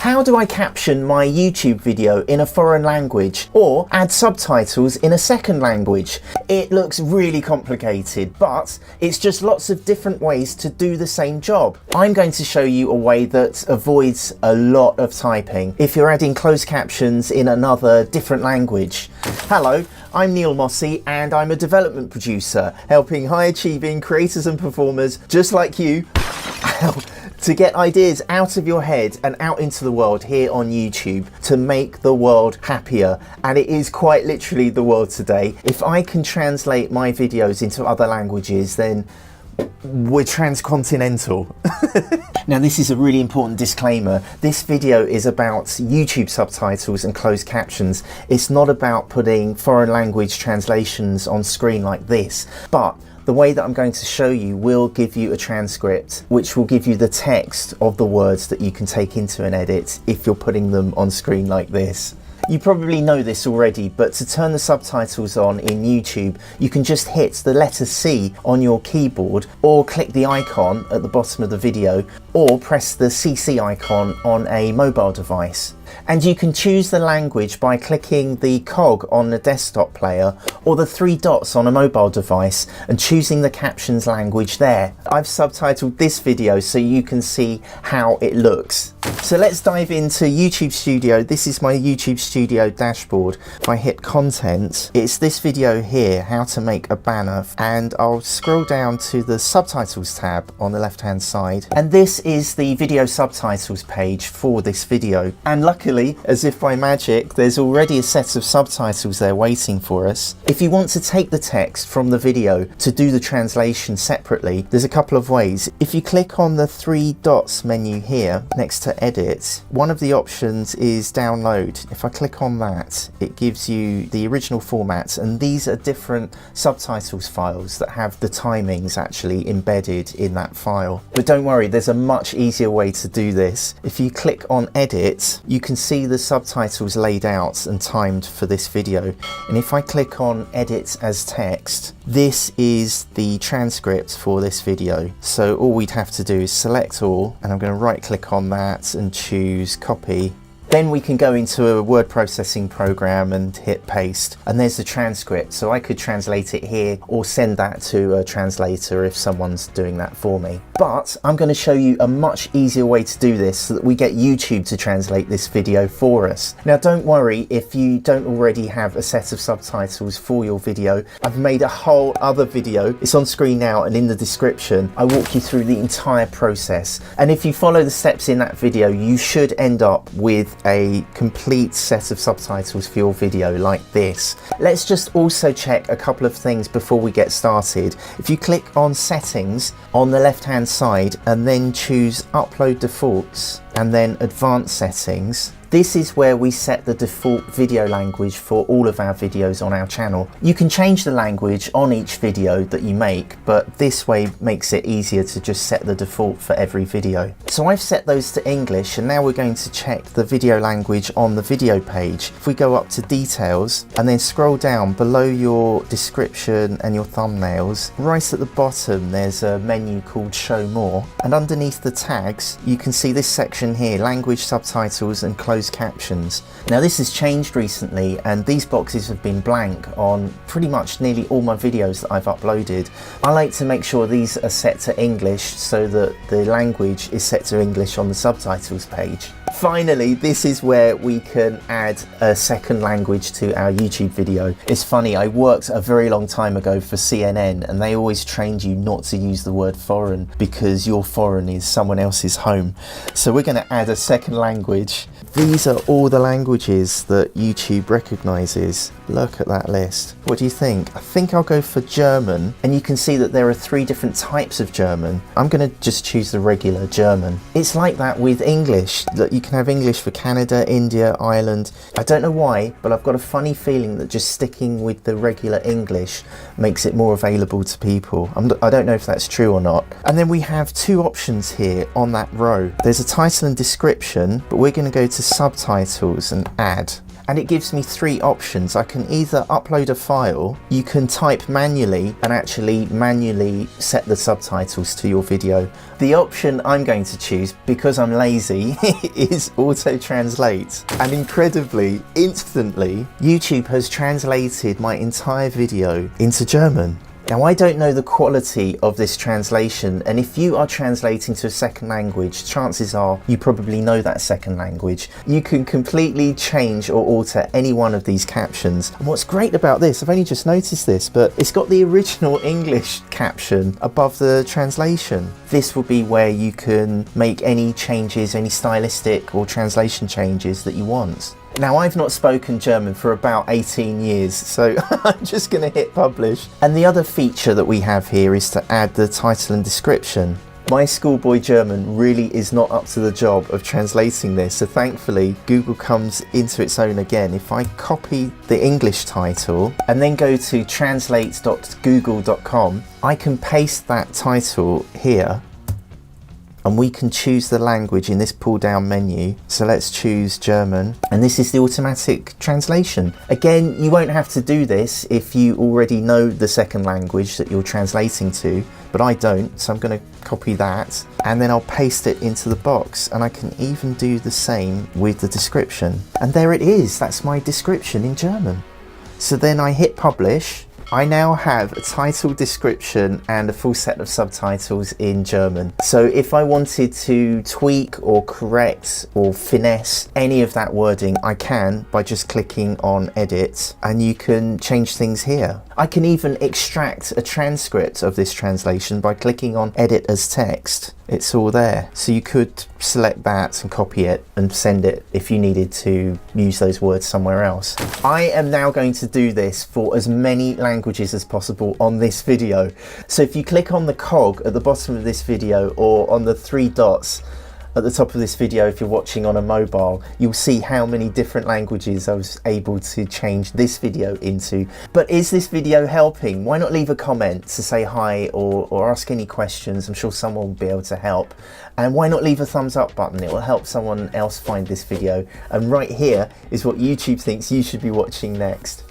How do I caption my YouTube video in a foreign language or add subtitles in a second language? It looks really complicated, but it's just lots of different ways to do the same job. I'm going to show you a way that avoids a lot of typing if you're adding closed captions in another different language. Hello, I'm Neil Mossy and I'm a development producer helping high achieving creators and performers just like you to get ideas out of your head and out into the world here on YouTube to make the world happier. And it is quite literally the world today. If I can translate my videos into other languages, then we're transcontinental. Now, this is a really important disclaimer. This video is about YouTube subtitles and closed captions. It's not about putting foreign language translations on screen like this, but the way that I'm going to show you will give you a transcript, which will give you the text of the words that you can take into an edit if you're putting them on screen like this. You probably know this already, but to turn the subtitles on in YouTube, you can just hit the letter C on your keyboard or click the icon at the bottom of the video or press the CC icon on a mobile device. And you can choose the language by clicking the cog on the desktop player or the three dots on a mobile device and choosing the captions language there. I've subtitled this video so you can see how it looks. So let's dive into YouTube Studio. This is my YouTube Studio dashboard. If I hit content, it's this video here, how to make a banner, and I'll scroll down to the subtitles tab on the left hand side, and this is the video subtitles page for this video. And luckily, as if by magic, there's already a set of subtitles there waiting for us. If you want to take the text from the video to do the translation separately, there's a couple of ways. If you click on the three dots menu here next to edit, one of the options is download. If I click on that, it gives you the original formats, and these are different subtitles files that have the timings actually embedded in that file. But don't worry, there's a much easier way to do this. If you click on edit, you can see the subtitles laid out and timed for this video. And if I click on edit as text, this is the transcript for this video. So all we'd have to do is select all, and I'm going to right click on that and choose copy. Then we can go into a word processing program and hit paste, and there's the transcript. So I could translate it here or send that to a translator if someone's doing that for me. But I'm going to show you a much easier way to do this so that we get YouTube to translate this video for us. Now, don't worry if you don't already have a set of subtitles for your video. I've made a whole other video. It's on screen now, and in the description, I walk you through the entire process. And if you follow the steps in that video, you should end up with a complete set of subtitles for your video like this. Let's just also check a couple of things before we get started. If you click on settings on the left hand side and then choose upload defaults and then advanced settings, this is where we set the default video language for all of our videos on our channel. You can change the language on each video that you make, but this way makes it easier to just set the default for every video. So I've set those to English, and now we're going to check the video language on the video page. If we go up to details and then scroll down below your description and your thumbnails, right at the bottom there's a menu called show more, and underneath the tags you can see this section here, language, subtitles and closed captions. Now this has changed recently, and these boxes have been blank on pretty much nearly all my videos that I've uploaded. I like to make sure these are set to English so that the language is set to English on the subtitles page. Finally, this is where we can add a second language to our YouTube video. It's funny, I worked a very long time ago for CNN, and they always trained you not to use the word foreign because your foreign is someone else's home. So we're going to add a second language. These are all the languages that YouTube recognizes. Look at that list. What do you think? I think I'll go for German, and you can see that there are 3 different types of German. I'm going to just choose the regular German. It's like that with English, that you can have English for Canada, India, Ireland. I don't know why, but I've got a funny feeling that just sticking with the regular English makes it more available to people. I don't know if that's true or not. And then we have 2 options here on that row. There's a title and description, but we're going to go to subtitles and add. and it gives me three options. I can either upload a file, you can type manually and actually manually set the subtitles to your video. The option I'm going to choose, because I'm lazy, is auto translate. And incredibly, instantly, YouTube has translated my entire video into German. Now, I don't know the quality of this translation, and if you are translating to a second language, chances are you probably know that second language. You can completely change or alter any one of these captions. And what's great about this, I've only just noticed this, but it's got the original English caption above the translation. This will be where you can make any changes, any stylistic or translation changes that you want. Now, I've not spoken German for about 18 years, so I'm just going to hit publish. And the other feature that we have here is to add the title and description. My schoolboy German really is not up to the job of translating this, so thankfully Google comes into its own again. If I copy the English title and then go to translate.google.com, I can paste that title here. And we can choose the language in this pull down menu. So let's choose German. And this is the automatic translation. Again, you won't have to do this if you already know the second language that you're translating to, but I don't. So I'm going to copy that and then I'll paste it into the box. And I can even do the same with the description. And there it is. That's my description in German. So then I hit publish. I now have a title, description and a full set of subtitles in German. So if I wanted to tweak or correct or finesse any of that wording, I can by just clicking on edit, and you can change things here. I can even extract a transcript of this translation by clicking on edit as text. It's all there. So you could select that and copy it and send it if you needed to use those words somewhere else. I am now going to do this for as many languages as possible on this video. So if you click on the cog at the bottom of this video or on the three dots at the top of this video, if you're watching on a mobile, you'll see how many different languages I was able to change this video into. But is this video helping? Why not leave a comment to say hi or ask any questions? I'm sure someone will be able to help. And why not leave a thumbs up button? It will help someone else find this video. And right here is what YouTube thinks you should be watching next.